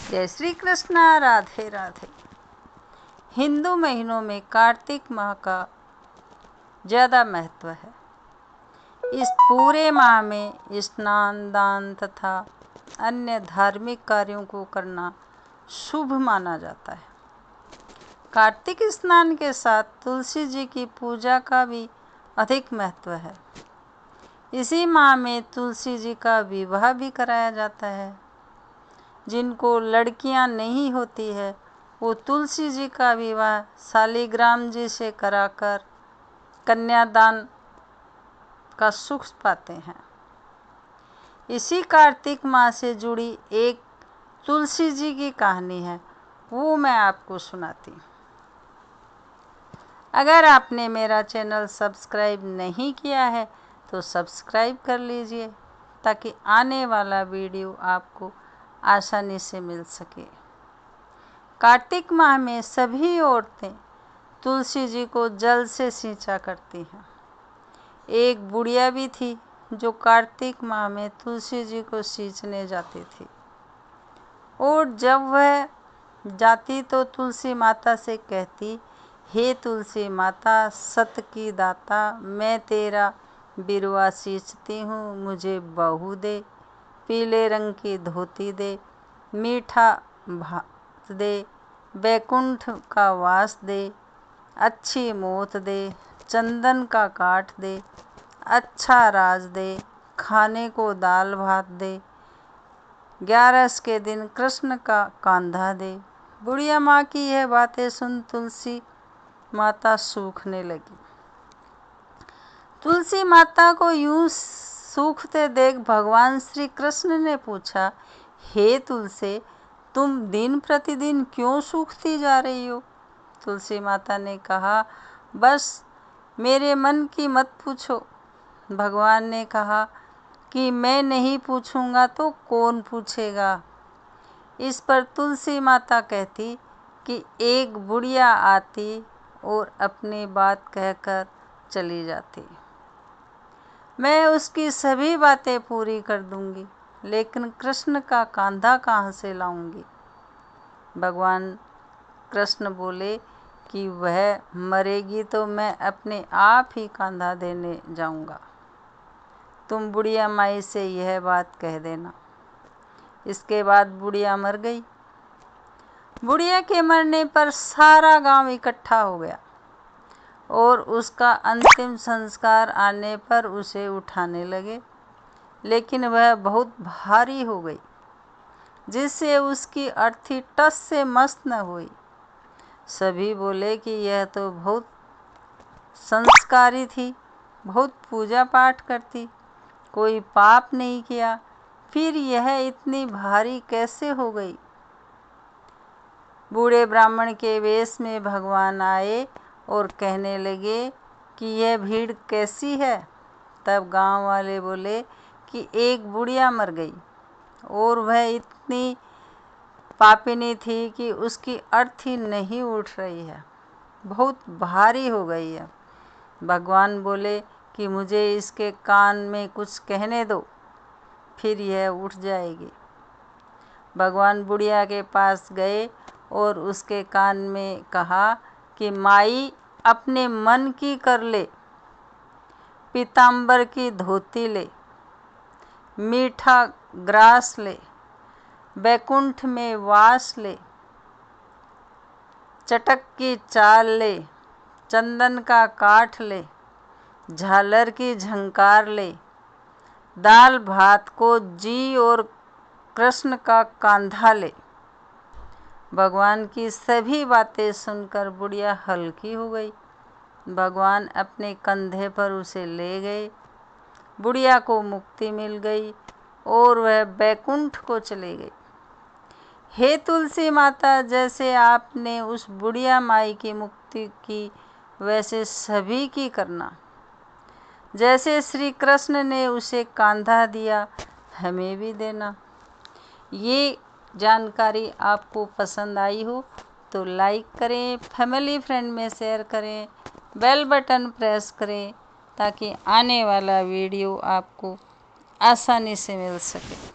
जय श्री कृष्णा। राधे राधे। हिंदू महीनों में कार्तिक माह का ज़्यादा महत्व है। इस पूरे माह में स्नान, दान तथा अन्य धार्मिक कार्यों को करना शुभ माना जाता है। कार्तिक स्नान के साथ तुलसी जी की पूजा का भी अधिक महत्व है। इसी माह में तुलसी जी का विवाह भी कराया जाता है। जिनको लड़कियां नहीं होती है वो तुलसी जी का विवाह शालिग्राम जी से कराकर कन्यादान का सुख पाते हैं। इसी कार्तिक माह से जुड़ी एक तुलसी जी की कहानी है, वो मैं आपको सुनाती हूँ। अगर आपने मेरा चैनल सब्सक्राइब नहीं किया है तो सब्सक्राइब कर लीजिए ताकि आने वाला वीडियो आपको आसानी से मिल सके। कार्तिक माह में सभी औरतें तुलसी जी को जल से सींचा करती हैं। एक बुढ़िया भी थी जो कार्तिक माह में तुलसी जी को सींचने जाती थी और जब वह जाती तो तुलसी माता से कहती, हे तुलसी माता सत की दाता, मैं तेरा बिरवा सींचती हूँ, मुझे बहू दे, पीले रंग की धोती दे, मीठा भात दे, बैकुंठ का वास दे, अच्छी मोत दे, चंदन का काठ दे, अच्छा राज दे, खाने को दाल भात दे, 11 के दिन कृष्ण का कांधा दे। बुढ़िया माँ की यह बातें सुन तुलसी माता सूखने लगी। तुलसी माता को यूं सूखते देख भगवान श्री कृष्ण ने पूछा, हे तुलसी, तुम दिन प्रतिदिन क्यों सूखती जा रही हो? तुलसी माता ने कहा, बस मेरे मन की मत पूछो। भगवान ने कहा कि मैं नहीं पूछूंगा तो कौन पूछेगा? इस पर तुलसी माता कहती कि एक बुढ़िया आती और अपनी बात कहकर चली जाती। मैं उसकी सभी बातें पूरी कर दूंगी, लेकिन कृष्ण का कांधा कहाँ से लाऊंगी? भगवान कृष्ण बोले कि वह मरेगी तो मैं अपने आप ही कांधा देने जाऊंगा। तुम बुढ़िया माई से यह बात कह देना। इसके बाद बुढ़िया मर गई। बुढ़िया के मरने पर सारा गांव इकट्ठा हो गया और उसका अंतिम संस्कार आने पर उसे उठाने लगे, लेकिन वह बहुत भारी हो गई जिससे उसकी अर्थी टस से मस न हुई। सभी बोले कि यह तो बहुत संस्कारी थी, बहुत पूजा पाठ करती, कोई पाप नहीं किया, फिर यह इतनी भारी कैसे हो गई? बूढ़े ब्राह्मण के वेश में भगवान आए और कहने लगे कि यह भीड़ कैसी है? तब गांव वाले बोले कि एक बुढ़िया मर गई और वह इतनी पापिनी थी कि उसकी अर्थी नहीं उठ रही है, बहुत भारी हो गई है। भगवान बोले कि मुझे इसके कान में कुछ कहने दो, फिर यह उठ जाएगी। भगवान बुढ़िया के पास गए और उसके कान में कहा कि माई अपने मन की कर ले, पीतांबर की धोती ले, मीठा ग्रास ले, बैकुंठ में वास ले, चटक की चाल ले, चंदन का काठ ले, झालर की झंकार ले, दाल भात को जी और कृष्ण का कांधा ले। भगवान की सभी बातें सुनकर बुढ़िया हल्की हो गई। भगवान अपने कंधे पर उसे ले गए। बुढ़िया को मुक्ति मिल गई और वह बैकुंठ को चली गई। हे तुलसी माता, जैसे आपने उस बुढ़िया माई की मुक्ति की वैसे सभी की करना। जैसे श्री कृष्ण ने उसे कांधा दिया, हमें भी देना। ये जानकारी आपको पसंद आई हो तो लाइक करें, फैमिली फ्रेंड में शेयर करें, बेल बटन प्रेस करें ताकि आने वाला वीडियो आपको आसानी से मिल सके।